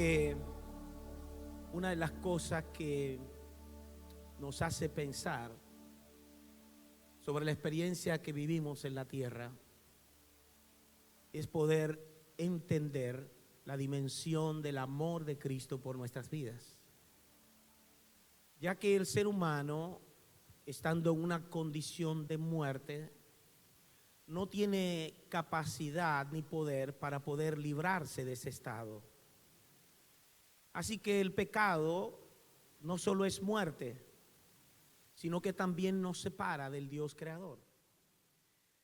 que una de las cosas que nos hace pensar sobre la experiencia que vivimos en la tierra es poder entender la dimensión del amor de Cristo por nuestras vidas, ya que el ser humano, estando en una condición de muerte, no tiene capacidad ni poder para poder librarse de ese estado. Así que el pecado no solo es muerte, sino que también nos separa del Dios creador.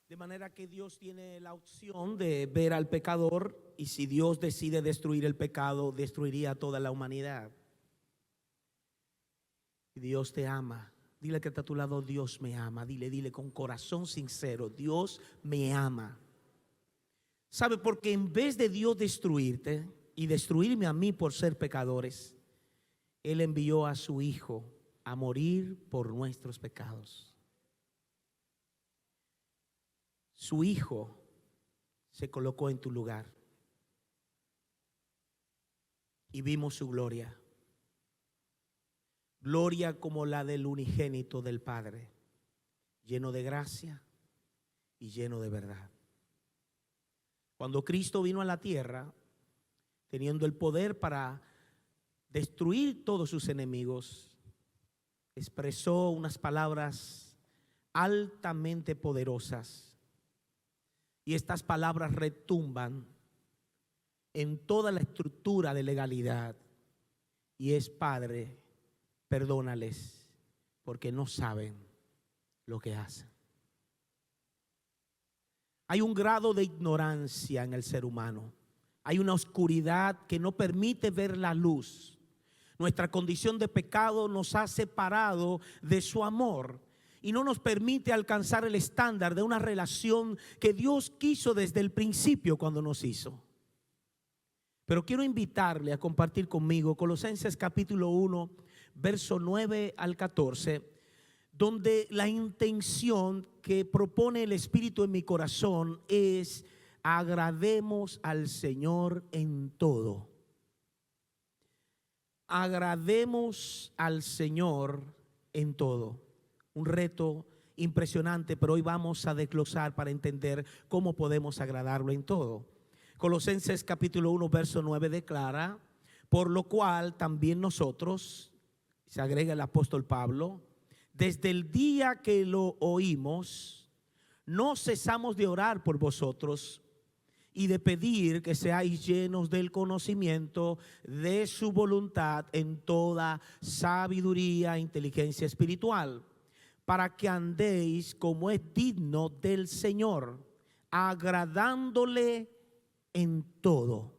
De manera que Dios tiene la opción de ver al pecador, y si Dios decide destruir el pecado, destruiría a toda la humanidad. Y Dios te ama. Dile que está a tu lado: Dios me ama. Dile con corazón sincero: Dios me ama. ¿Sabe? Porque en vez de Dios destruirte y destruirme a mí por ser pecadores, Él envió a su Hijo a morir por nuestros pecados. Su Hijo se colocó en tu lugar y vimos su gloria. Gloria como la del unigénito del Padre, lleno de gracia y lleno de verdad. Cuando Cristo vino a la tierra, teniendo el poder para destruir todos sus enemigos, expresó unas palabras altamente poderosas. Y estas palabras retumban en toda la estructura de legalidad. Y es: Padre, perdónales, porque no saben lo que hacen. Hay un grado de ignorancia en el ser humano. Hay una oscuridad que no permite ver la luz. Nuestra condición de pecado nos ha separado de su amor y no nos permite alcanzar el estándar de una relación que Dios quiso desde el principio cuando nos hizo. Pero quiero invitarle a compartir conmigo Colosenses capítulo 1, verso 9 al 14, donde la intención que propone el Espíritu en mi corazón es: agrademos al Señor en todo. Agrademos al Señor en todo. Un reto impresionante, pero hoy vamos a desglosar para entender cómo podemos agradarlo en todo. Colosenses capítulo 1, verso 9 declara: por lo cual también nosotros, se agrega el apóstol Pablo, desde el día que lo oímos, no cesamos de orar por vosotros y de pedir que seáis llenos del conocimiento de su voluntad en toda sabiduría e inteligencia espiritual, para que andéis como es digno del Señor, agradándole en todo,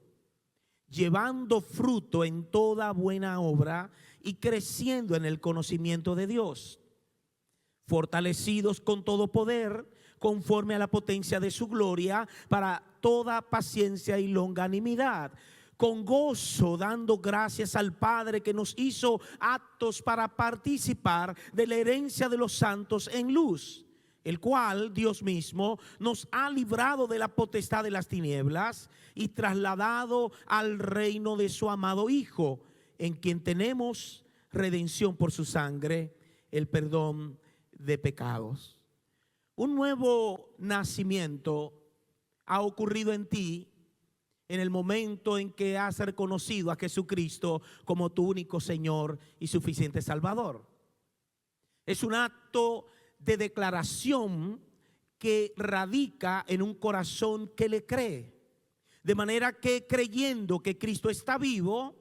llevando fruto en toda buena obra y creciendo en el conocimiento de Dios, fortalecidos con todo poder conforme a la potencia de su gloria, para toda paciencia y longanimidad, con gozo dando gracias al Padre que nos hizo aptos para participar de la herencia de los santos en luz, el cual Dios mismo nos ha librado de la potestad de las tinieblas y trasladado al reino de su amado Hijo, en quien tenemos redención por su sangre, el perdón de pecados. Un nuevo nacimiento ha ocurrido en ti en el momento en que has reconocido a Jesucristo como tu único Señor y suficiente Salvador. Es un acto de declaración que radica en un corazón que le cree. De manera que, creyendo que Cristo está vivo,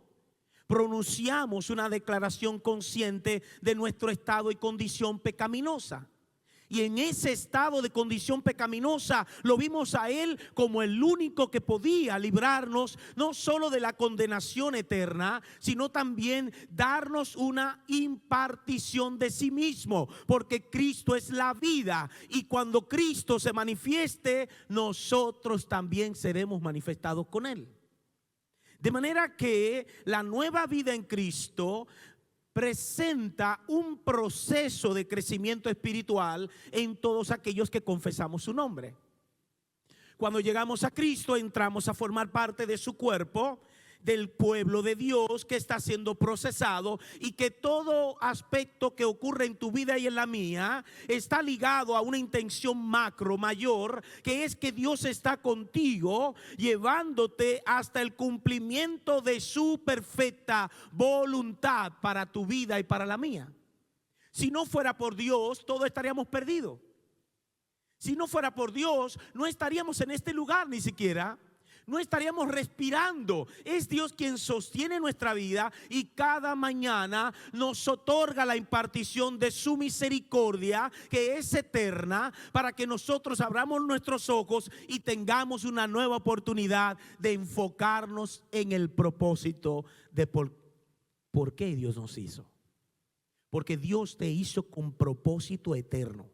pronunciamos una declaración consciente de nuestro estado y condición pecaminosa. Y en ese estado de condición pecaminosa lo vimos a Él como el único que podía librarnos no solo de la condenación eterna, sino también darnos una impartición de sí mismo, porque Cristo es la vida, y cuando Cristo se manifieste, nosotros también seremos manifestados con Él. De manera que la nueva vida en Cristo presenta un proceso de crecimiento espiritual en todos aquellos que confesamos su nombre. Cuando llegamos a Cristo, entramos a formar parte de su cuerpo, del pueblo de Dios que está siendo procesado, y que todo aspecto que ocurre en tu vida y en la mía está ligado a una intención macro mayor, que es que Dios está contigo llevándote hasta el cumplimiento de su perfecta voluntad para tu vida y para la mía. Si no fuera por Dios, todos estaríamos perdidos. Si no fuera por Dios, no estaríamos en este lugar ni siquiera. No estaríamos respirando. Es Dios quien sostiene nuestra vida y cada mañana nos otorga la impartición de su misericordia, que es eterna, para que nosotros abramos nuestros ojos y tengamos una nueva oportunidad de enfocarnos en el propósito de por qué Dios nos hizo. Porque Dios te hizo con propósito eterno.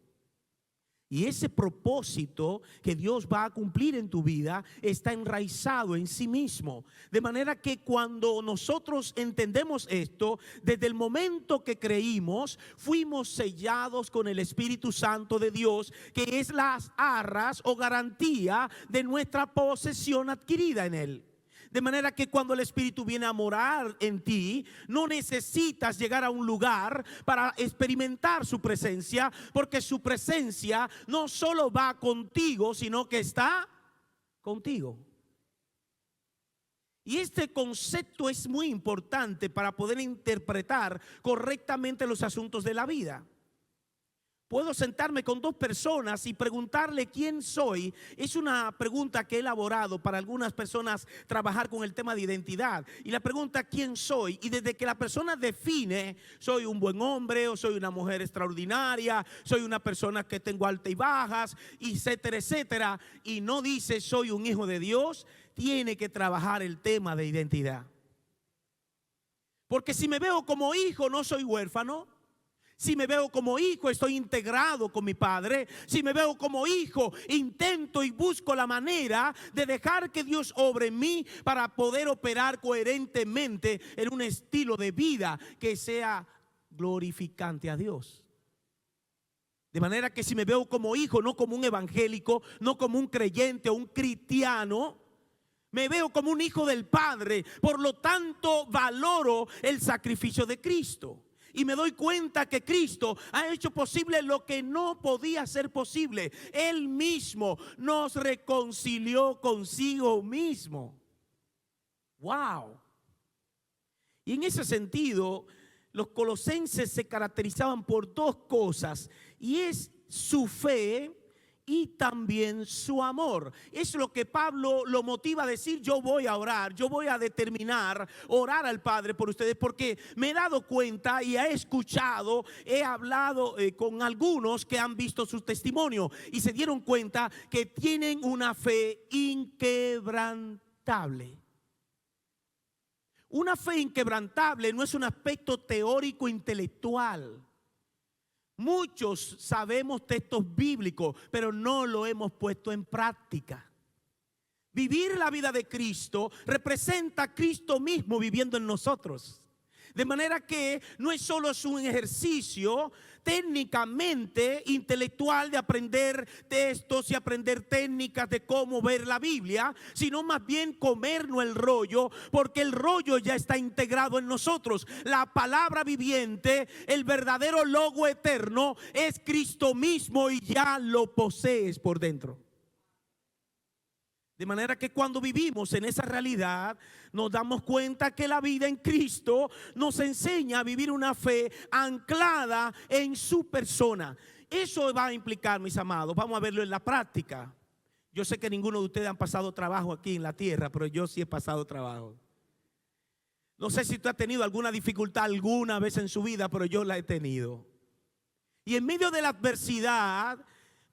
Y ese propósito que Dios va a cumplir en tu vida está enraizado en sí mismo. De manera que cuando nosotros entendemos esto, desde el momento que creímos, fuimos sellados con el Espíritu Santo de Dios, que es las arras o garantía de nuestra posesión adquirida en Él. De manera que cuando el Espíritu viene a morar en ti, no necesitas llegar a un lugar para experimentar su presencia, porque su presencia no solo va contigo, sino que está contigo. Y este concepto es muy importante para poder interpretar correctamente los asuntos de la vida. Puedo sentarme con dos personas y preguntarle quién soy. Es una pregunta que he elaborado para algunas personas trabajar con el tema de identidad. Y la pregunta quién soy, y desde que la persona define, soy un buen hombre o soy una mujer extraordinaria, soy una persona que tengo altas y bajas, etcétera, etcétera, y no dice soy un hijo de Dios, tiene que trabajar el tema de identidad. Porque si me veo como hijo, no soy huérfano. Si me veo como hijo, estoy integrado con mi padre. Si me veo como hijo, intento y busco la manera de dejar que Dios obre en mí para poder operar coherentemente en un estilo de vida que sea glorificante a Dios. De manera que si me veo como hijo, no como un evangélico, no como un creyente o un cristiano, me veo como un hijo del Padre. Por lo tanto, valoro el sacrificio de Cristo. Y me doy cuenta que Cristo ha hecho posible lo que no podía ser posible. Él mismo nos reconcilió consigo mismo. ¡Wow! Y en ese sentido, los colosenses se caracterizaban por dos cosas. Y es su fe y también su amor. Es lo que Pablo lo motiva a decir: yo voy a orar, yo voy a determinar orar al Padre por ustedes, porque me he dado cuenta y he escuchado, he hablado con algunos que han visto su testimonio y se dieron cuenta que tienen una fe inquebrantable. Una fe inquebrantable no es un aspecto teórico intelectual. Muchos sabemos textos bíblicos, pero no lo hemos puesto en práctica. Vivir la vida de Cristo representa a Cristo mismo viviendo en nosotros. De manera que no es solo un ejercicio técnicamente intelectual de aprender textos y aprender técnicas de cómo ver la Biblia, sino más bien comernos el rollo, porque el rollo ya está integrado en nosotros. La palabra viviente, el verdadero logo eterno, es Cristo mismo y ya lo posees por dentro. De manera que cuando vivimos en esa realidad, nos damos cuenta que la vida en Cristo nos enseña a vivir una fe anclada en su persona. Eso va a implicar, mis amados, vamos a verlo en la práctica. Yo sé que ninguno de ustedes han pasado trabajo aquí en la tierra, pero yo sí he pasado trabajo. No sé si usted ha tenido alguna dificultad alguna vez en su vida, pero yo la he tenido. Y en medio de la adversidad,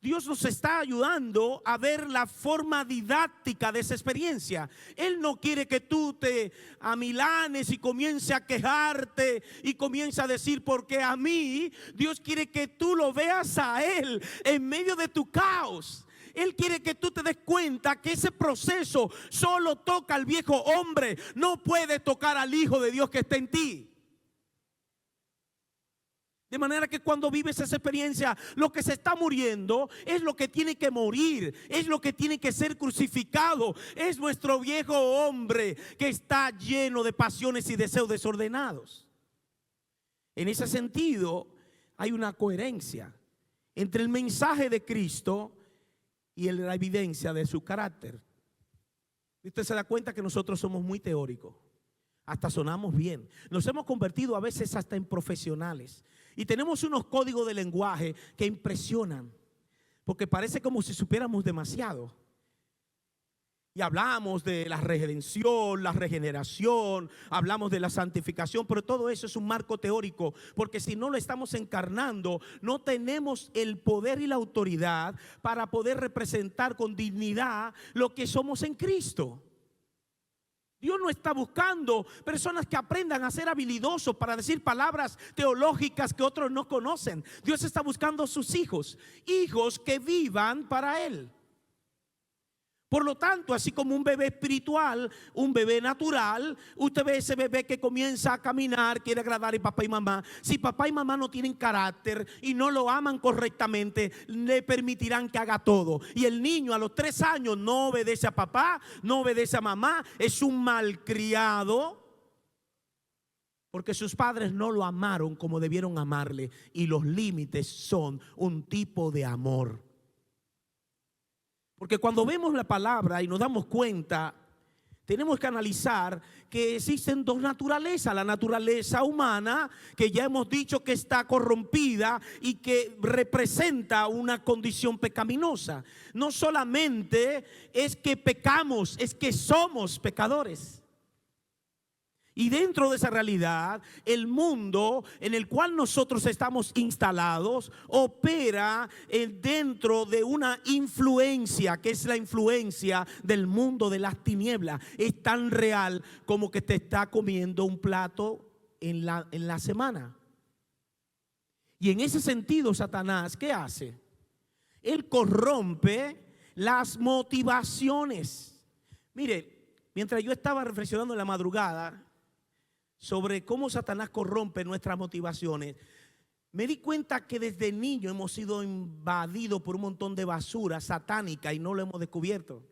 Dios nos está ayudando a ver la forma didáctica de esa experiencia. Él no quiere que tú te amilanes y comiences a quejarte y comiences a decir porque a mí. Dios quiere que tú lo veas a Él en medio de tu caos. Él quiere que tú te des cuenta que ese proceso solo toca al viejo hombre, no puede tocar al Hijo de Dios que está en ti. De manera que cuando vives esa experiencia, lo que se está muriendo es lo que tiene que morir, es lo que tiene que ser crucificado, es nuestro viejo hombre que está lleno de pasiones y deseos desordenados. En ese sentido, hay una coherencia entre el mensaje de Cristo y la evidencia de su carácter. Usted se da cuenta que nosotros somos muy teóricos, hasta sonamos bien. Nos hemos convertido a veces hasta en profesionales y tenemos unos códigos de lenguaje que impresionan, porque parece como si supiéramos demasiado. Y hablamos de la redención, la regeneración, hablamos de la santificación, pero todo eso es un marco teórico, porque si no lo estamos encarnando, no tenemos el poder y la autoridad para poder representar con dignidad lo que somos en Cristo. Dios no está buscando personas que aprendan a ser habilidosos para decir palabras teológicas que otros no conocen. Dios está buscando sus hijos, hijos que vivan para Él. Por lo tanto, así como un bebé espiritual, un bebé natural, usted ve ese bebé que comienza a caminar, quiere agradar a papá y mamá. Si papá y mamá no tienen carácter y no lo aman correctamente, le permitirán que haga todo. Y el niño a los 3 años no obedece a papá, no obedece a mamá, es un malcriado, porque sus padres no lo amaron como debieron amarle. Y los límites son un tipo de amor. Porque cuando vemos la palabra y nos damos cuenta, tenemos que analizar que existen 2 naturalezas. La naturaleza humana, que ya hemos dicho que está corrompida y que representa una condición pecaminosa. No solamente es que pecamos, es que somos pecadores. Y dentro de esa realidad, el mundo en el cual nosotros estamos instalados opera dentro de una influencia, que es la influencia del mundo de las tinieblas. Es tan real como que te está comiendo un plato en la semana. Y en ese sentido, Satanás, ¿qué hace? Él corrompe las motivaciones. Mire, mientras yo estaba reflexionando en la madrugada sobre cómo Satanás corrompe nuestras motivaciones, me di cuenta que desde niño hemos sido invadidos por un montón de basura satánica y no lo hemos descubierto.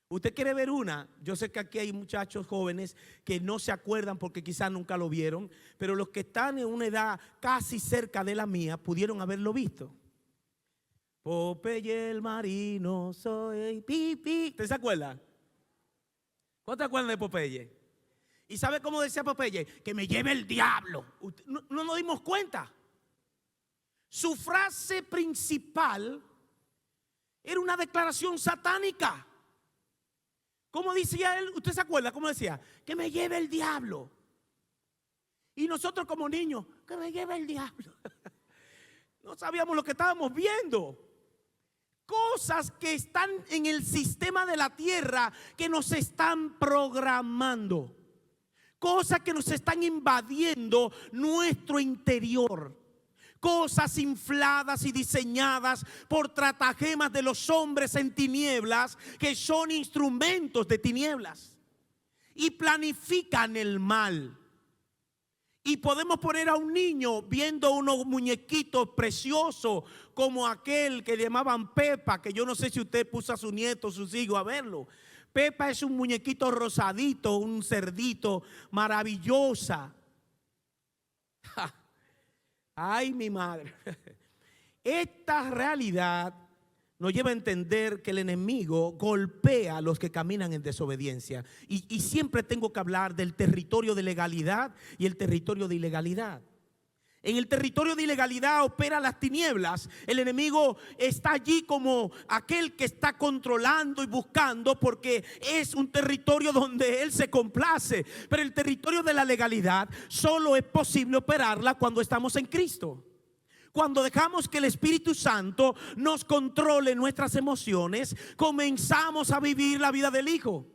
¿Usted quiere ver una? Yo sé que aquí hay muchachos jóvenes que no se acuerdan porque quizás nunca lo vieron, pero los que están en una edad casi cerca de la mía pudieron haberlo visto. Popeye el marino, soy pipi. ¿Usted se acuerda? ¿Cuántos se acuerdan de Popeye? ¿Y sabe cómo decía Popeye? Que me lleve el diablo. No nos dimos cuenta. Su frase principal era una declaración satánica. ¿Cómo decía él? ¿Usted se acuerda cómo decía? Que me lleve el diablo. Y nosotros como niños, que me lleve el diablo. No sabíamos lo que estábamos viendo. Cosas que están en el sistema de la tierra que nos están programando. Cosas que nos están invadiendo nuestro interior. Cosas infladas y diseñadas por tratagemas de los hombres en tinieblas, que son instrumentos de tinieblas y planifican el mal. Y podemos poner a un niño viendo unos muñequitos preciosos como aquel que llamaban Pepa, que yo no sé si usted puso a su nieto, sus hijos a verlo. Pepa es un muñequito rosadito, un cerdito maravillosa. Ay, mi madre. Esta realidad nos lleva a entender que el enemigo golpea a los que caminan en desobediencia. Y siempre tengo que hablar del territorio de legalidad y el territorio de ilegalidad. En el territorio de ilegalidad opera las tinieblas. El enemigo está allí como aquel que está controlando y buscando, porque es un territorio donde él se complace. Pero el territorio de la legalidad solo es posible operarla cuando estamos en Cristo. Cuando dejamos que el Espíritu Santo nos controle nuestras emociones, comenzamos a vivir la vida del Hijo.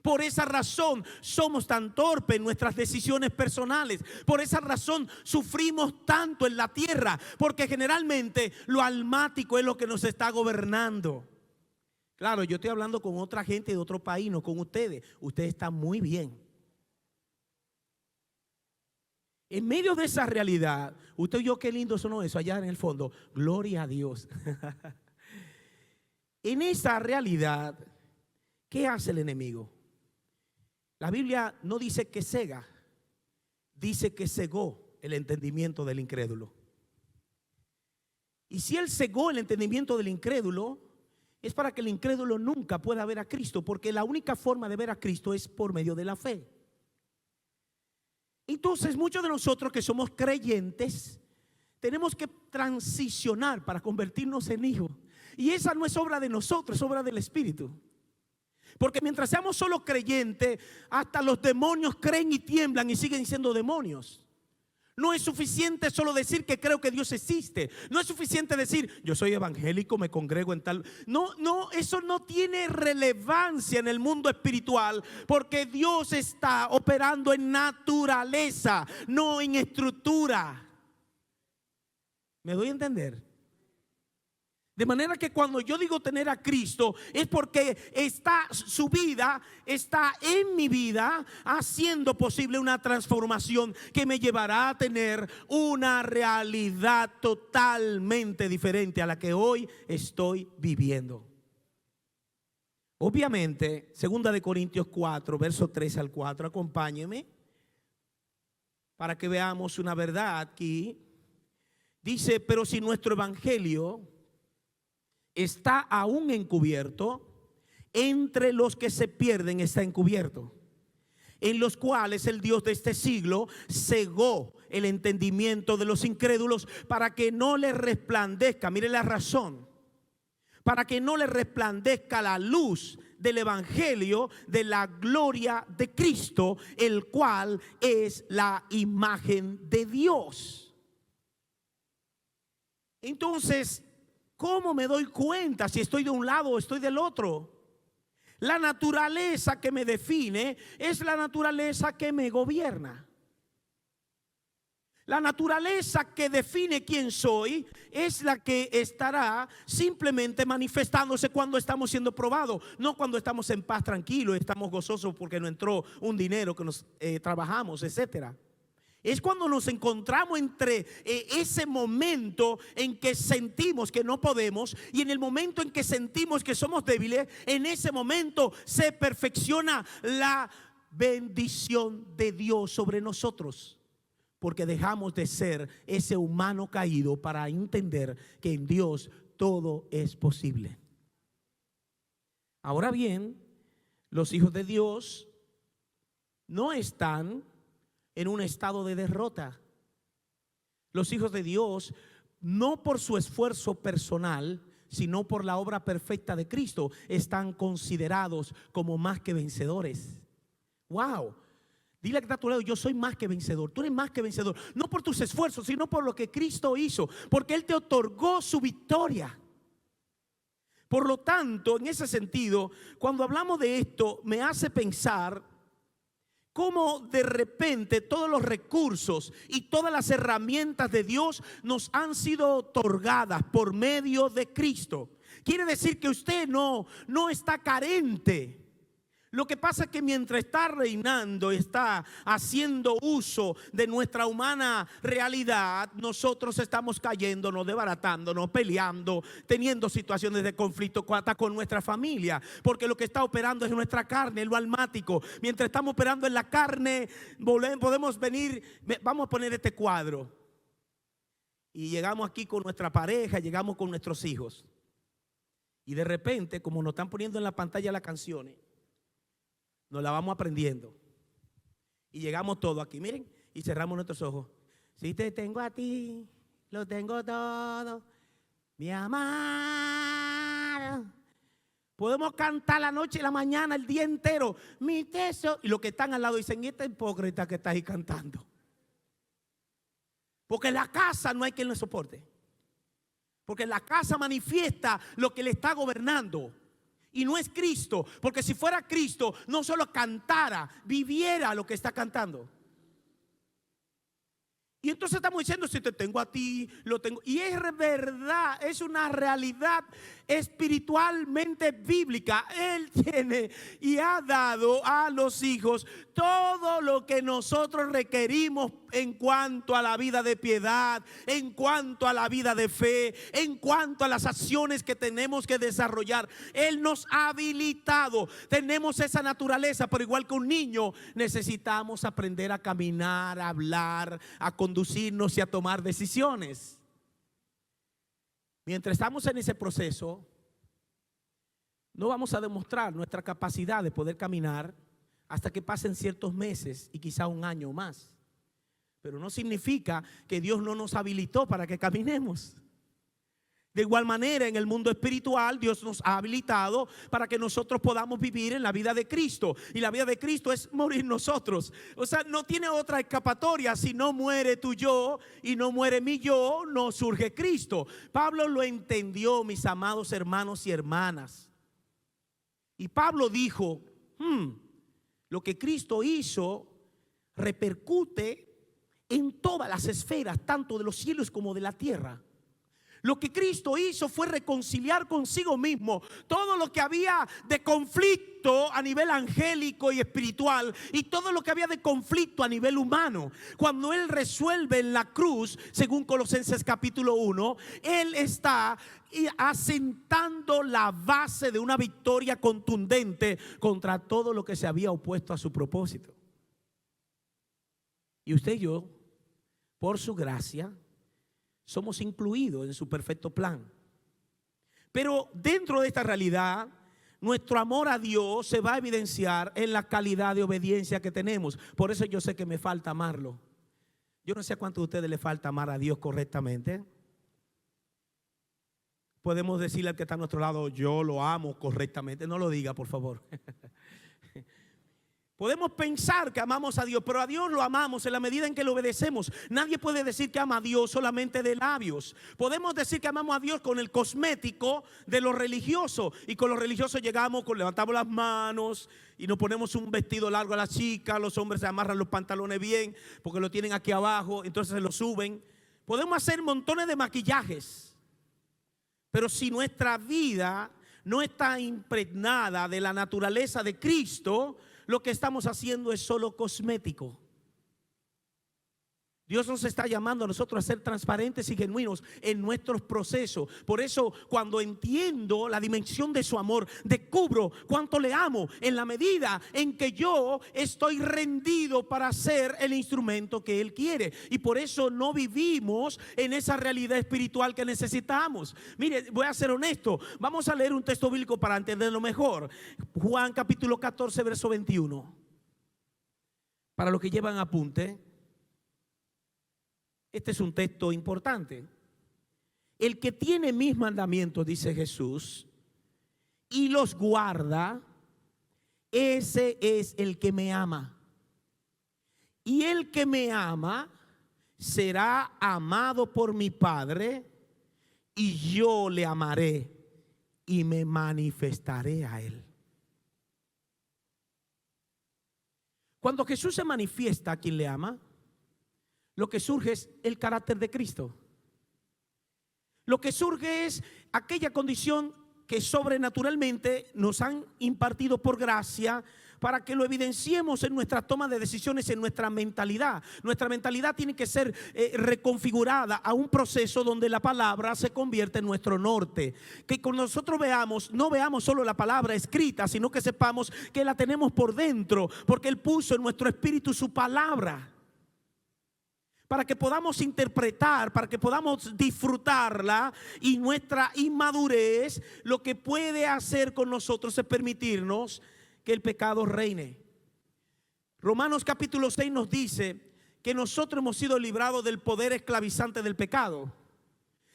Por esa razón somos tan torpes en nuestras decisiones personales. Por esa razón sufrimos tanto en la tierra, porque generalmente lo almático es lo que nos está gobernando. Claro, yo estoy hablando con otra gente de otro país, no con ustedes. Ustedes están muy bien. En medio de esa realidad, usted y yo, qué lindo sonó eso allá en el fondo. Gloria a Dios. En esa realidad, ¿qué hace el enemigo? La Biblia no dice que cega, dice que cegó el entendimiento del incrédulo. Y si él cegó el entendimiento del incrédulo, es para que el incrédulo nunca pueda ver a Cristo, porque la única forma de ver a Cristo es por medio de la fe. Entonces, muchos de nosotros que somos creyentes tenemos que transicionar para convertirnos en hijos. Y esa no es obra de nosotros, es obra del Espíritu. Porque mientras seamos solo creyentes, hasta los demonios creen y tiemblan y siguen siendo demonios. No es suficiente solo decir que creo que Dios existe. No es suficiente decir, yo soy evangélico, me congrego en tal. No, eso no tiene relevancia en el mundo espiritual, porque Dios está operando en naturaleza, no en estructura. ¿Me doy a entender? De manera que cuando yo digo tener a Cristo, es porque su vida está en mi vida, haciendo posible una transformación que me llevará a tener una realidad totalmente diferente a la que hoy estoy viviendo. Obviamente, 2 Corintios 4, verso 3 al 4, acompáñenme para que veamos una verdad aquí. Dice, pero si nuestro evangelio está aún encubierto, entre los que se pierden está encubierto, en los cuales el Dios de este siglo cegó el entendimiento de los incrédulos para que no les resplandezca, mire la razón, para que no les resplandezca la luz del evangelio de la gloria de Cristo, el cual es la imagen de Dios. Entonces, ¿cómo me doy cuenta si estoy de un lado o estoy del otro? La naturaleza que me define es la naturaleza que me gobierna. La naturaleza que define quién soy es la que estará simplemente manifestándose cuando estamos siendo probados, no cuando estamos en paz, tranquilos, estamos gozosos porque nos entró un dinero que nos trabajamos, etcétera. Es cuando nos encontramos entre ese momento en que sentimos que no podemos y en el momento en que sentimos que somos débiles. En ese momento se perfecciona la bendición de Dios sobre nosotros, porque dejamos de ser ese humano caído para entender que en Dios todo es posible. Ahora bien, los hijos de Dios no están en un estado de derrota. Los hijos de Dios, no por su esfuerzo personal, sino por la obra perfecta de Cristo, están considerados como más que vencedores. Wow. Dile que está a tu lado, yo soy más que vencedor. Tú eres más que vencedor, no por tus esfuerzos, sino por lo que Cristo hizo, porque Él te otorgó su victoria. Por lo tanto, en ese sentido, cuando hablamos de esto, me hace pensar cómo de repente todos los recursos y todas las herramientas de Dios nos han sido otorgadas por medio de Cristo. Quiere decir que usted no está carente. Lo que pasa es que mientras está reinando, está haciendo uso de nuestra humana realidad, nosotros estamos cayéndonos, desbaratándonos, peleando, teniendo situaciones de conflicto hasta con nuestra familia, porque lo que está operando es nuestra carne, lo almático. Mientras estamos operando en la carne, podemos venir, vamos a poner este cuadro, y llegamos aquí con nuestra pareja, llegamos con nuestros hijos, y de repente, como nos están poniendo en la pantalla las canciones, nos la vamos aprendiendo y llegamos todos aquí, miren, y cerramos nuestros ojos. Si te tengo a ti, lo tengo todo, mi amado. Podemos cantar la noche y la mañana, el día entero, mi tesoro. Y los que están al lado dicen, esta hipócrita que está ahí cantando. Porque en la casa no hay quien le soporte. Porque en la casa manifiesta lo que le está gobernando. Y no es Cristo, porque si fuera Cristo, no solo cantara, viviera lo que está cantando. Y entonces estamos diciendo, si te tengo a ti, lo tengo. Y es verdad, es una realidad espiritualmente bíblica. Él tiene y ha dado a los hijos todo lo que nosotros requerimos en cuanto a la vida de piedad, en cuanto a la vida de fe, en cuanto a las acciones que tenemos que desarrollar. Él nos ha habilitado. Tenemos esa naturaleza, pero igual que un niño, necesitamos aprender a caminar, a hablar, a conducirnos y a tomar decisiones. Mientras estamos en ese proceso, no vamos a demostrar nuestra capacidad de poder caminar hasta que pasen ciertos meses y quizá un año más. Pero no significa que Dios no nos habilitó para que caminemos. De igual manera, en el mundo espiritual, Dios nos ha habilitado para que nosotros podamos vivir en la vida de Cristo. Y la vida de Cristo es morir nosotros. O sea, no tiene otra escapatoria. Si no muere tu yo y no muere mi yo, no surge Cristo. Pablo lo entendió, mis amados hermanos y hermanas. Y Pablo dijo, lo que Cristo hizo repercute en todas las esferas, tanto de los cielos como de la tierra. Lo que Cristo hizo fue reconciliar consigo mismo todo lo que había de conflicto a nivel angélico y espiritual, y todo lo que había de conflicto a nivel humano. Cuando Él resuelve en la cruz, según Colosenses capítulo 1, Él está asentando la base de una victoria contundente contra todo lo que se había opuesto a su propósito. Y usted y yo, por su gracia, somos incluidos en su perfecto plan. Pero dentro de esta realidad, nuestro amor a Dios se va a evidenciar en la calidad de obediencia que tenemos. Por eso yo sé que me falta amarlo. Yo no sé a cuántos de ustedes le falta amar a Dios correctamente. Podemos decirle al que está a nuestro lado, yo lo amo correctamente. No lo diga, por favor. Podemos pensar que amamos a Dios, pero a Dios lo amamos en la medida en que le obedecemos. Nadie puede decir que ama a Dios solamente de labios. Podemos decir que amamos a Dios con el cosmético de lo religioso. Y con lo religioso llegamos, levantamos las manos y nos ponemos un vestido largo a las chicas. Los hombres se amarran los pantalones bien porque lo tienen aquí abajo, entonces se lo suben. Podemos hacer montones de maquillajes. Pero si nuestra vida no está impregnada de la naturaleza de Cristo, lo que estamos haciendo es solo cosmético. Dios nos está llamando a nosotros a ser transparentes y genuinos en nuestros procesos. Por eso, cuando entiendo la dimensión de su amor, descubro cuánto le amo en la medida en que yo estoy rendido para ser el instrumento que Él quiere. Y por eso no vivimos en esa realidad espiritual que necesitamos. Mire, voy a ser honesto. Vamos a leer un texto bíblico para entenderlo mejor. Juan capítulo 14, verso 21. Para los que llevan apunte, este es un texto importante. El que tiene mis mandamientos, dice Jesús, y los guarda, ese es el que me ama. Y el que me ama será amado por mi Padre, y yo le amaré y me manifestaré a él. Cuando Jesús se manifiesta a quien le ama, lo que surge es el carácter de Cristo. Lo que surge es aquella condición que sobrenaturalmente nos han impartido por gracia para que lo evidenciemos en nuestra toma de decisiones, en nuestra mentalidad. Nuestra mentalidad tiene que ser reconfigurada a un proceso donde la palabra se convierte en nuestro norte. Que cuando nosotros veamos, no veamos solo la palabra escrita, sino que sepamos que la tenemos por dentro, porque Él puso en nuestro espíritu su palabra, para que podamos interpretar, para que podamos disfrutarla. Y nuestra inmadurez lo que puede hacer con nosotros es permitirnos que el pecado reine. Romanos capítulo 6 nos dice que nosotros hemos sido librados del poder esclavizante del pecado.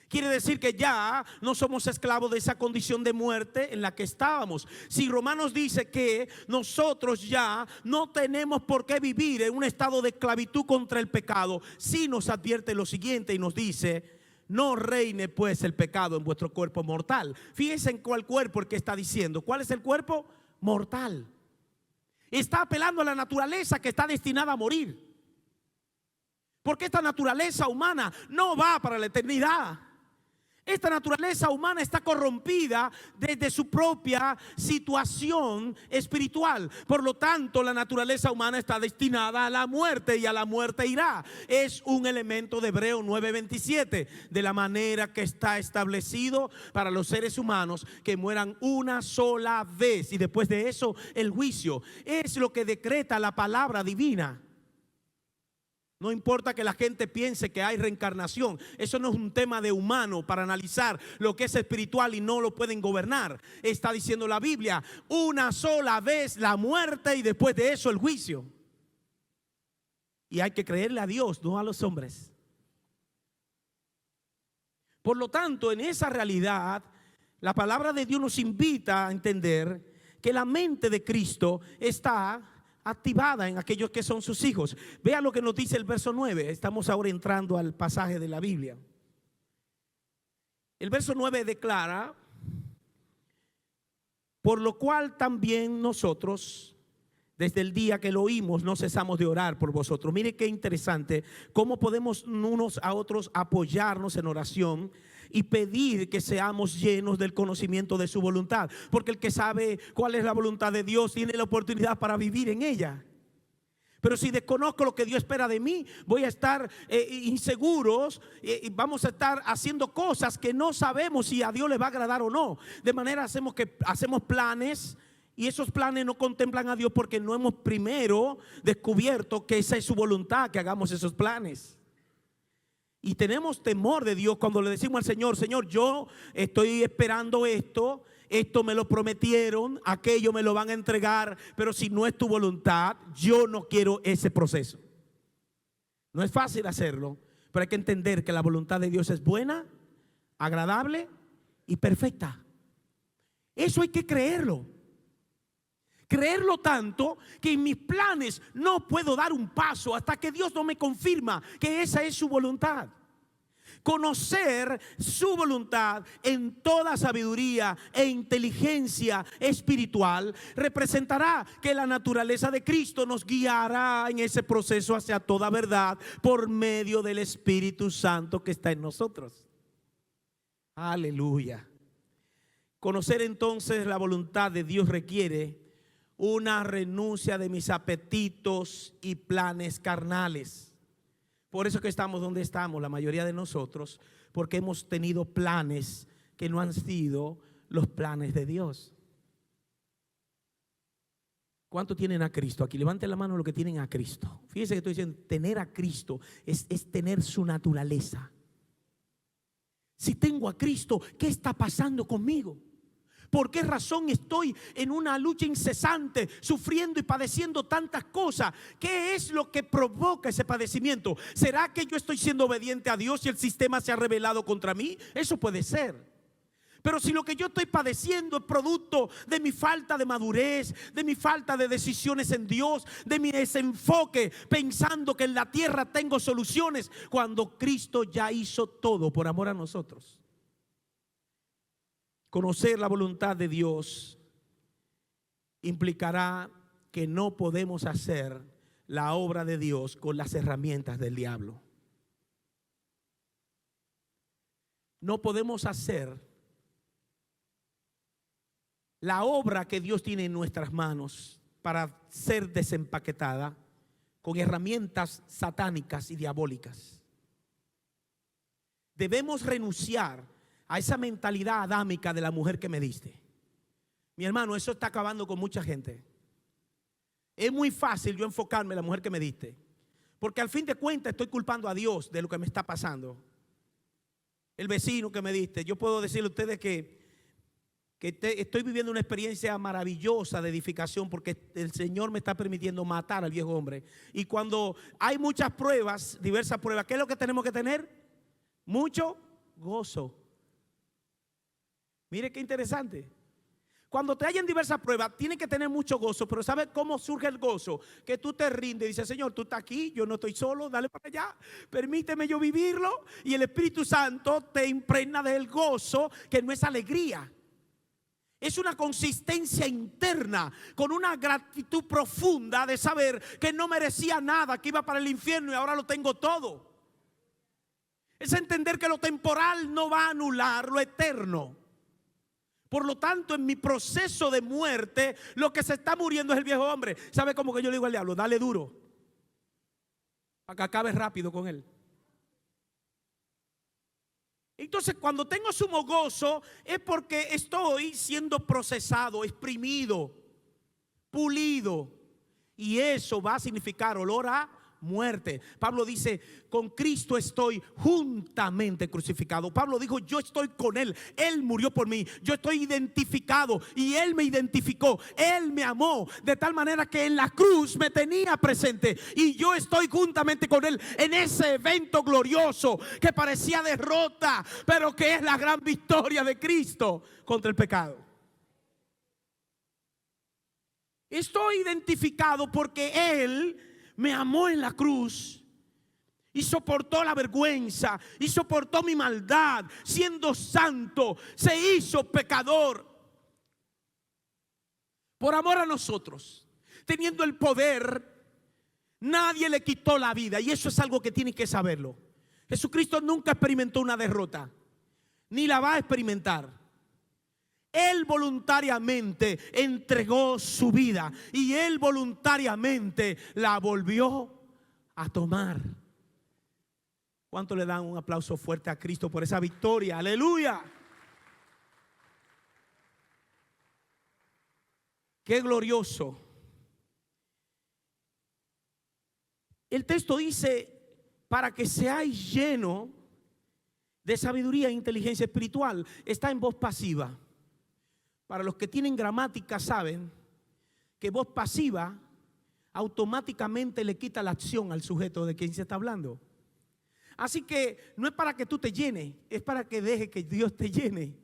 Quiere decir que ya no somos esclavos de esa condición de muerte en la que estábamos. Si Romanos dice que nosotros ya no tenemos por qué vivir en un estado de esclavitud contra el pecado, sí nos advierte lo siguiente y nos dice: no reine pues el pecado en vuestro cuerpo mortal. Fíjense en cuál cuerpo el que está diciendo. ¿Cuál es el cuerpo? Mortal. Está apelando a la naturaleza que está destinada a morir. Porque esta naturaleza humana no va para la eternidad. Esta naturaleza humana está corrompida desde su propia situación espiritual. Por lo tanto, la naturaleza humana está destinada a la muerte y a la muerte irá. Es un elemento de Hebreos 9:27, de la manera que está establecido para los seres humanos que mueran una sola vez y después de eso el juicio. Es lo que decreta la palabra divina. No importa que la gente piense que hay reencarnación. Eso no es un tema de humano para analizar lo que es espiritual y no lo pueden gobernar. Está diciendo la Biblia, una sola vez la muerte y después de eso el juicio. Y hay que creerle a Dios, no a los hombres. Por lo tanto, en esa realidad, la palabra de Dios nos invita a entender que la mente de Cristo está activada en aquellos que son sus hijos. Vea lo que nos dice el verso 9. Estamos ahora entrando al pasaje de la Biblia. El verso 9 declara: por lo cual también nosotros, desde el día que lo oímos, no cesamos de orar por vosotros. Mire qué interesante, cómo podemos unos a otros apoyarnos en oración y pedir que seamos llenos del conocimiento de su voluntad. Porque el que sabe cuál es la voluntad de Dios tiene la oportunidad para vivir en ella. Pero si desconozco lo que Dios espera de mí, voy a estar inseguros y vamos a estar haciendo cosas que no sabemos si a Dios le va a agradar o no. De manera hacemos planes y esos planes no contemplan a Dios porque no hemos primero descubierto que esa es su voluntad, que hagamos esos planes. Y tenemos temor de Dios cuando le decimos al Señor: Señor, yo estoy esperando esto me lo prometieron, aquello me lo van a entregar, pero si no es tu voluntad, yo no quiero ese proceso. No es fácil hacerlo, pero hay que entender que la voluntad de Dios es buena, agradable y perfecta. Eso hay que creerlo. Creerlo tanto que en mis planes no puedo dar un paso hasta que Dios no me confirma que esa es su voluntad. Conocer su voluntad en toda sabiduría e inteligencia espiritual representará que la naturaleza de Cristo nos guiará en ese proceso hacia toda verdad por medio del Espíritu Santo que está en nosotros. Aleluya. Conocer entonces la voluntad de Dios requiere una renuncia de mis apetitos y planes carnales. Por eso que estamos donde estamos, la mayoría de nosotros, porque hemos tenido planes que no han sido los planes de Dios. ¿Cuántos tienen a Cristo aquí? Levanten la mano los que tienen a Cristo. Fíjense que estoy diciendo, tener a Cristo es tener su naturaleza. Si tengo a Cristo, ¿qué está pasando conmigo? ¿Por qué razón estoy en una lucha incesante, sufriendo y padeciendo tantas cosas? ¿Qué es lo que provoca ese padecimiento? ¿Será que yo estoy siendo obediente a Dios y el sistema se ha rebelado contra mí? Eso puede ser. Pero si lo que yo estoy padeciendo es producto de mi falta de madurez, de mi falta de decisiones en Dios, de mi desenfoque, pensando que en la tierra tengo soluciones, cuando Cristo ya hizo todo por amor a nosotros. Conocer la voluntad de Dios implicará que no podemos hacer la obra de Dios con las herramientas del diablo. No podemos hacer la obra que Dios tiene en nuestras manos para ser desempaquetada con herramientas satánicas y diabólicas. Debemos renunciar a esa mentalidad adámica de la mujer que me diste. Mi hermano, eso está acabando con mucha gente. Es muy fácil yo enfocarme en la mujer que me diste, porque al fin de cuentas estoy culpando a Dios de lo que me está pasando. El vecino que me diste. Yo puedo decirle a ustedes que estoy viviendo una experiencia maravillosa de edificación, porque el Señor me está permitiendo matar al viejo hombre. Y cuando hay muchas pruebas, diversas pruebas, ¿qué es lo que tenemos que tener? Mucho gozo. Mire qué interesante. Cuando te hayan diversas pruebas, tienes que tener mucho gozo. Pero ¿sabes cómo surge el gozo? Que tú te rindes y dices: Señor, tú estás aquí, yo no estoy solo, dale para allá, permíteme yo vivirlo. Y el Espíritu Santo te impregna del gozo, que no es alegría. Es una consistencia interna, con una gratitud profunda de saber que no merecía nada, que iba para el infierno y ahora lo tengo todo. Es entender que lo temporal no va a anular lo eterno. Por lo tanto, en mi proceso de muerte, lo que se está muriendo es el viejo hombre. ¿Sabe cómo que yo le digo al diablo? Dale duro, para que acabe rápido con él. Entonces, cuando tengo sumo gozo, es porque estoy siendo procesado, exprimido, pulido. Y eso va a significar olor a muerte. Pablo dice, con Cristo estoy juntamente crucificado. Pablo dijo, yo estoy con Él. Él murió por mí. Yo estoy identificado y Él me identificó. Él me amó de tal manera que en la cruz me tenía presente. Y yo estoy juntamente con Él en ese evento glorioso que parecía derrota, pero que es la gran victoria de Cristo contra el pecado. Estoy identificado porque Él me amó en la cruz y soportó la vergüenza y soportó mi maldad, siendo santo, se hizo pecador por amor a nosotros, teniendo el poder. Nadie le quitó la vida, y eso es algo que tienen que saberlo. Jesucristo nunca experimentó una derrota, ni la va a experimentar. Él voluntariamente entregó su vida y Él voluntariamente la volvió a tomar. ¿Cuánto le dan un aplauso fuerte a Cristo por esa victoria? Aleluya. Qué glorioso. El texto dice, para que seáis llenos de sabiduría e inteligencia espiritual. Está en voz pasiva. Para los que tienen gramática saben que voz pasiva automáticamente le quita la acción al sujeto de quien se está hablando. Así que no es para que tú te llenes, es para que deje que Dios te llene.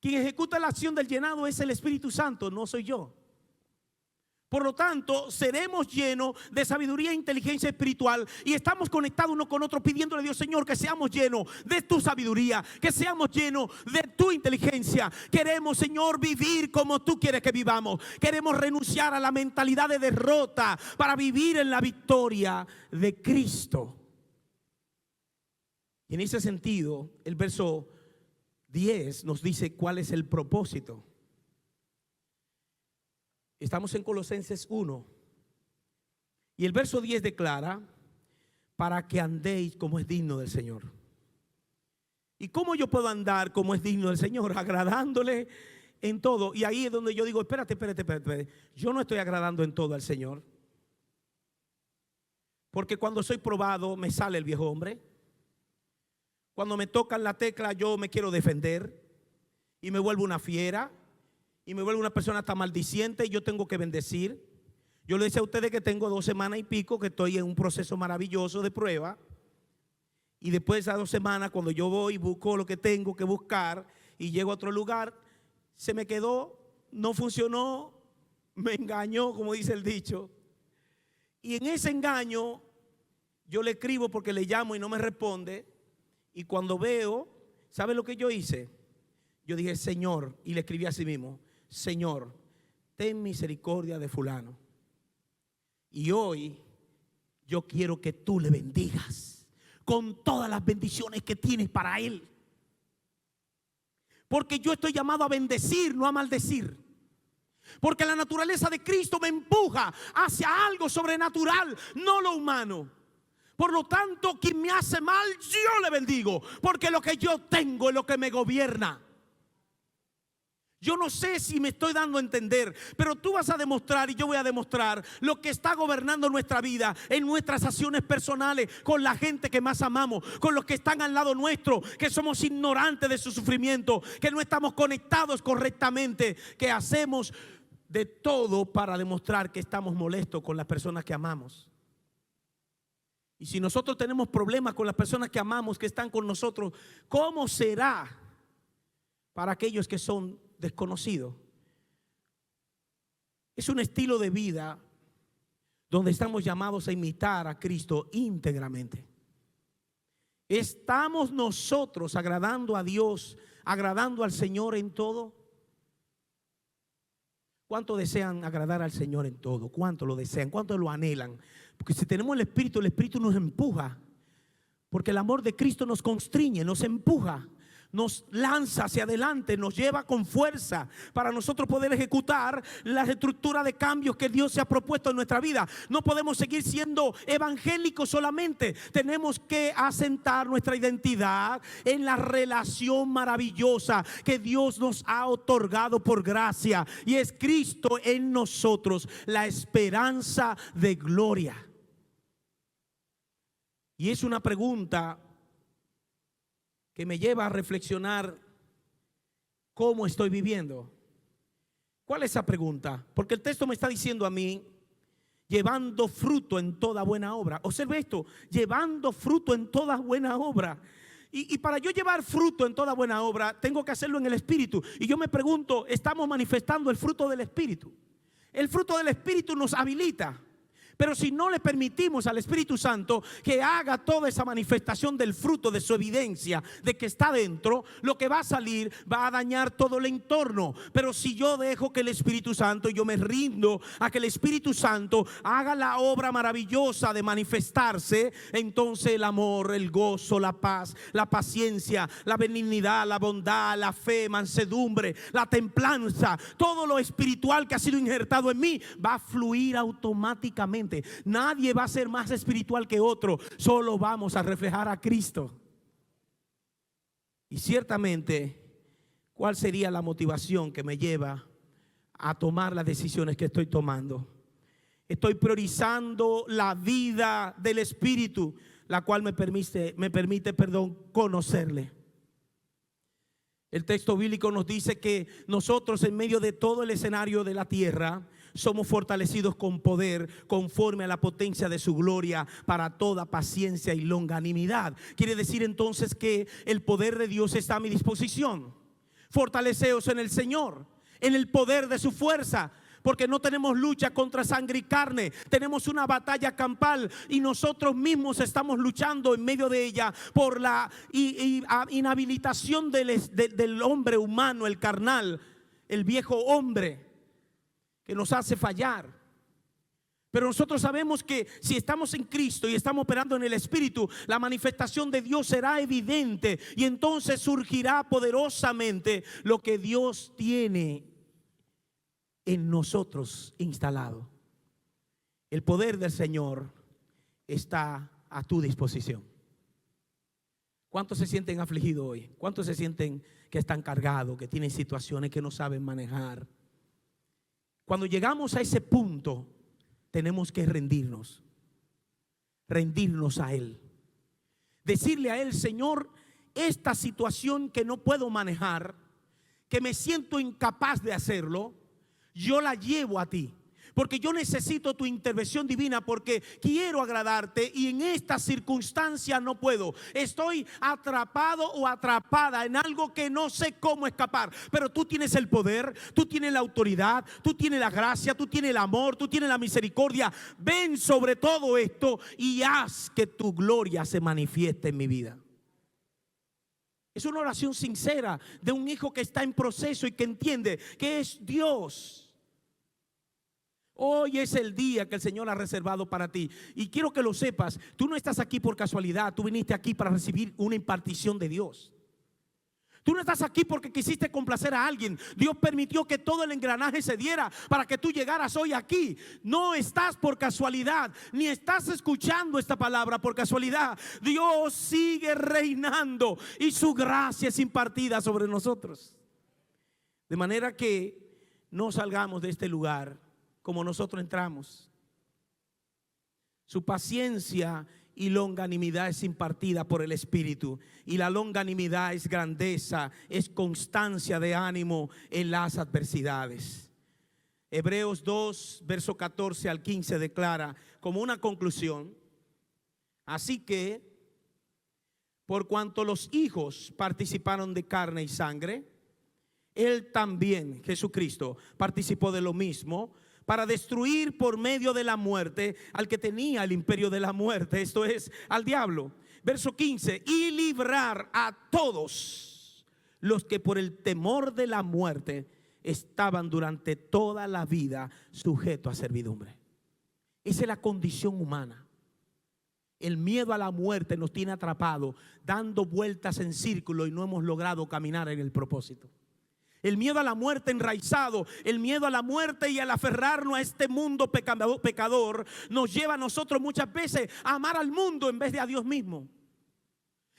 Quien ejecuta la acción del llenado es el Espíritu Santo, no soy yo. Por lo tanto, seremos llenos de sabiduría e inteligencia espiritual y estamos conectados uno con otro pidiéndole a Dios, Señor, que seamos llenos de tu sabiduría, que seamos llenos de tu inteligencia. Queremos, Señor, vivir como tú quieres que vivamos. Queremos renunciar a la mentalidad de derrota para vivir en la victoria de Cristo. Y en ese sentido, el verso 10 nos dice cuál es el propósito. Estamos en Colosenses 1 y el verso 10 declara, para que andéis como es digno del Señor. ¿Y cómo yo puedo andar como es digno del Señor? Agradándole en todo. Y ahí es donde yo digo, espérate. Yo no estoy agradando en todo al Señor, porque cuando soy probado me sale el viejo hombre. Cuando me tocan la tecla yo me quiero defender y me vuelvo una fiera. Y me vuelvo una persona tan maldiciente y yo tengo que bendecir. Yo le decía a ustedes que tengo 2 semanas y pico que estoy en un proceso maravilloso de prueba. Y después de esas 2 semanas, cuando yo voy y busco lo que tengo que buscar y llego a otro lugar, se me quedó, no funcionó, me engañó, como dice el dicho. Y en ese engaño yo le escribo porque le llamo y no me responde. Y cuando veo, ¿sabe lo que yo hice? Yo dije, Señor, y le escribí a sí mismo, Señor, ten misericordia de fulano. Y hoy yo quiero que tú le bendigas con todas las bendiciones que tienes para él. Porque yo estoy llamado a bendecir, no a maldecir. Porque la naturaleza de Cristo me empuja hacia algo sobrenatural, no lo humano. Por lo tanto, quien me hace mal, yo le bendigo. Porque lo que yo tengo es lo que me gobierna. Yo no sé si me estoy dando a entender, pero tú vas a demostrar y yo voy a demostrar lo que está gobernando nuestra vida en nuestras acciones personales, con la gente que más amamos, con los que están al lado nuestro, que somos ignorantes de su sufrimiento, que no estamos conectados correctamente, que hacemos de todo para demostrar que estamos molestos con las personas que amamos. Y si nosotros tenemos problemas con las personas que amamos, que están con nosotros, ¿cómo será para aquellos que son desconocidos? Es un estilo de vida donde estamos llamados a imitar a Cristo íntegramente. ¿Estamos nosotros agradando a Dios, agradando al Señor en todo? ¿Cuánto desean agradar al Señor en todo? ¿Cuánto lo desean? ¿Cuánto lo anhelan? Porque si tenemos el Espíritu nos empuja Porque el amor de Cristo nos constriñe, nos empuja, nos lanza hacia adelante, nos lleva con fuerza para nosotros poder ejecutar la estructura de cambios que Dios se ha propuesto en nuestra vida. No podemos seguir siendo evangélicos solamente. Tenemos que asentar nuestra identidad en la relación maravillosa que Dios nos ha otorgado por gracia, y es Cristo en nosotros, la esperanza de gloria. Y es una pregunta que me lleva a reflexionar cómo estoy viviendo. ¿Cuál es esa pregunta? Porque el texto me está diciendo a mí, llevando fruto en toda buena obra. Observe esto, llevando fruto en toda buena obra. Y para yo llevar fruto en toda buena obra, tengo que hacerlo en el Espíritu. Y yo me pregunto, ¿estamos manifestando el fruto del Espíritu? El fruto del Espíritu nos habilita. Pero si no le permitimos al Espíritu Santo que haga toda esa manifestación del fruto, de su evidencia, de que está dentro, lo que va a salir va a dañar todo el entorno. Pero si yo dejo que el Espíritu Santo, yo me rindo a que el Espíritu Santo haga la obra maravillosa de manifestarse, entonces el amor, el gozo, la paz, la paciencia, la benignidad, la bondad, la fe, mansedumbre, la templanza, todo lo espiritual que ha sido injertado en mí va a fluir automáticamente. Nadie va a ser más espiritual que otro, solo vamos a reflejar a Cristo. Y ciertamente, ¿cuál sería la motivación que me lleva a tomar las decisiones que estoy tomando? Estoy priorizando la vida del Espíritu, la cual me permite, conocerle. El texto bíblico nos dice que nosotros, en medio de todo el escenario de la tierra, somos fortalecidos con poder conforme a la potencia de su gloria para toda paciencia y longanimidad. Quiere decir entonces que el poder de Dios está a mi disposición. Fortaleceos en el Señor, en el poder de su fuerza. Porque no tenemos lucha contra sangre y carne, tenemos una batalla campal y nosotros mismos estamos luchando en medio de ella por la inhabilitación del hombre humano, el carnal, el viejo hombre que nos hace fallar. Pero nosotros sabemos que si estamos en Cristo y estamos operando en el Espíritu, la manifestación de Dios será evidente y entonces surgirá poderosamente lo que Dios tiene en nosotros instalado. El poder del Señor está a tu disposición. ¿Cuántos se sienten afligidos hoy? ¿Cuántos se sienten que están cargados, que tienen situaciones que no saben manejar? Cuando llegamos a ese punto, tenemos que rendirnos a Él. Decirle a Él: Señor, esta situación que no puedo manejar, que me siento incapaz de hacerlo, yo la llevo a ti, porque yo necesito tu intervención divina, porque quiero agradarte y en esta circunstancia no puedo. Estoy atrapado o atrapada en algo que no sé cómo escapar, pero tú tienes el poder, tú tienes la autoridad, tú tienes la gracia, tú tienes el amor, tú tienes la misericordia. Ven sobre todo esto y haz que tu gloria se manifieste en mi vida. Es una oración sincera de un hijo que está en proceso y que entiende que es Dios. Hoy es el día que el Señor ha reservado para ti. Y quiero que lo sepas, tú no estás aquí por casualidad, tú viniste aquí para recibir una impartición de Dios. Tú no estás aquí porque quisiste complacer a alguien. Dios permitió que todo el engranaje se diera para que tú llegaras hoy aquí. No estás por casualidad, ni estás escuchando esta palabra por casualidad. Dios sigue reinando y su gracia es impartida sobre nosotros. De manera que no salgamos de este lugar como nosotros entramos. Su paciencia y longanimidad es impartida por el Espíritu. Y la longanimidad es grandeza, es constancia de ánimo en las adversidades. Hebreos 2, verso 14 al 15 declara como una conclusión: así que, por cuanto los hijos participaron de carne y sangre, Él también, Jesucristo, participó de lo mismo, para destruir por medio de la muerte al que tenía el imperio de la muerte, esto es, al diablo. Verso 15, y librar a todos los que por el temor de la muerte estaban durante toda la vida sujetos a servidumbre. Esa es la condición humana. El miedo a la muerte nos tiene atrapados, dando vueltas en círculo y no hemos logrado caminar en el propósito. El miedo a la muerte enraizado, el miedo a la muerte y al aferrarnos a este mundo pecador nos lleva a nosotros muchas veces a amar al mundo en vez de a Dios mismo.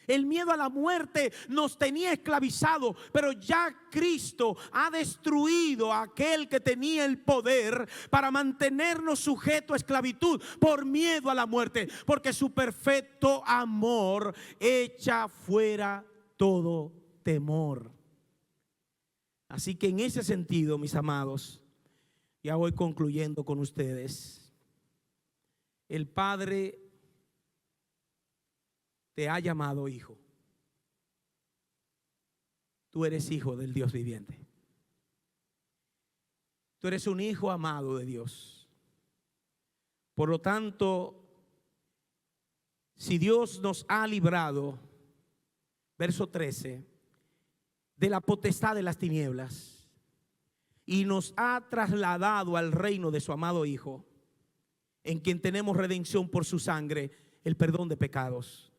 El miedo a la muerte nos tenía esclavizado, pero ya Cristo ha destruido a aquel que tenía el poder para mantenernos sujetos a esclavitud por miedo a la muerte, porque su perfecto amor echa fuera todo temor. Así que en ese sentido, mis amados, ya voy concluyendo con ustedes. El Padre te ha llamado hijo. Tú eres hijo del Dios viviente. Tú eres un hijo amado de Dios. Por lo tanto, si Dios nos ha librado, verso 13, de la potestad de las tinieblas y nos ha trasladado al reino de su amado Hijo, en quien tenemos redención por su sangre, el perdón de pecados.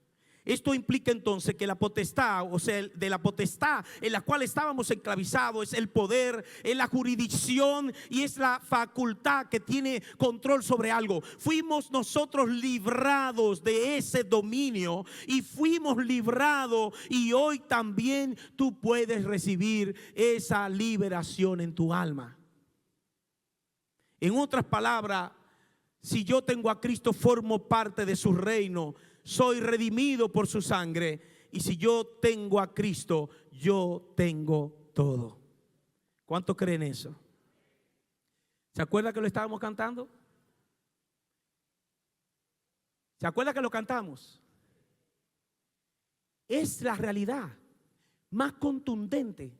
Esto implica entonces que la potestad, o sea, de la potestad en la cual estábamos esclavizados, es el poder, es la jurisdicción y es la facultad que tiene control sobre algo. Fuimos nosotros librados de ese dominio y fuimos librados, y hoy también tú puedes recibir esa liberación en tu alma. En otras palabras, si yo tengo a Cristo, formo parte de su reino. Soy redimido por su sangre, y si yo tengo a Cristo, yo tengo todo. ¿Cuántos creen eso? ¿Se acuerda que lo estábamos cantando? ¿Se acuerda que lo cantamos? Es la realidad más contundente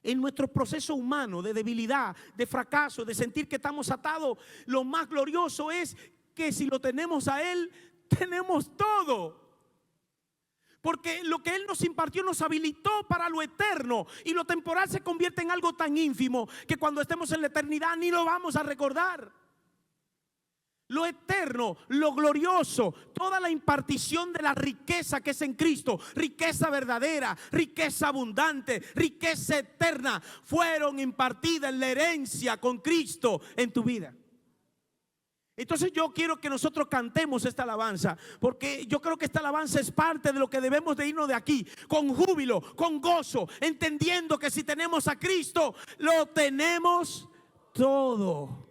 en nuestro proceso humano de debilidad, de fracaso, de sentir que estamos atados. Lo más glorioso es que si lo tenemos a Él, tenemos todo. Porque lo que Él nos impartió nos habilitó para lo eterno, y lo temporal se convierte en algo tan ínfimo que cuando estemos en la eternidad ni lo vamos a recordar. Lo eterno, lo glorioso, toda la impartición de la riqueza que es en Cristo, riqueza verdadera, riqueza abundante, riqueza eterna, fueron impartidas en la herencia con Cristo en tu vida. Entonces yo quiero que nosotros cantemos esta alabanza, porque yo creo que esta alabanza es parte de lo que debemos de irnos de aquí, con júbilo, con gozo, entendiendo que si tenemos a Cristo, lo tenemos todo.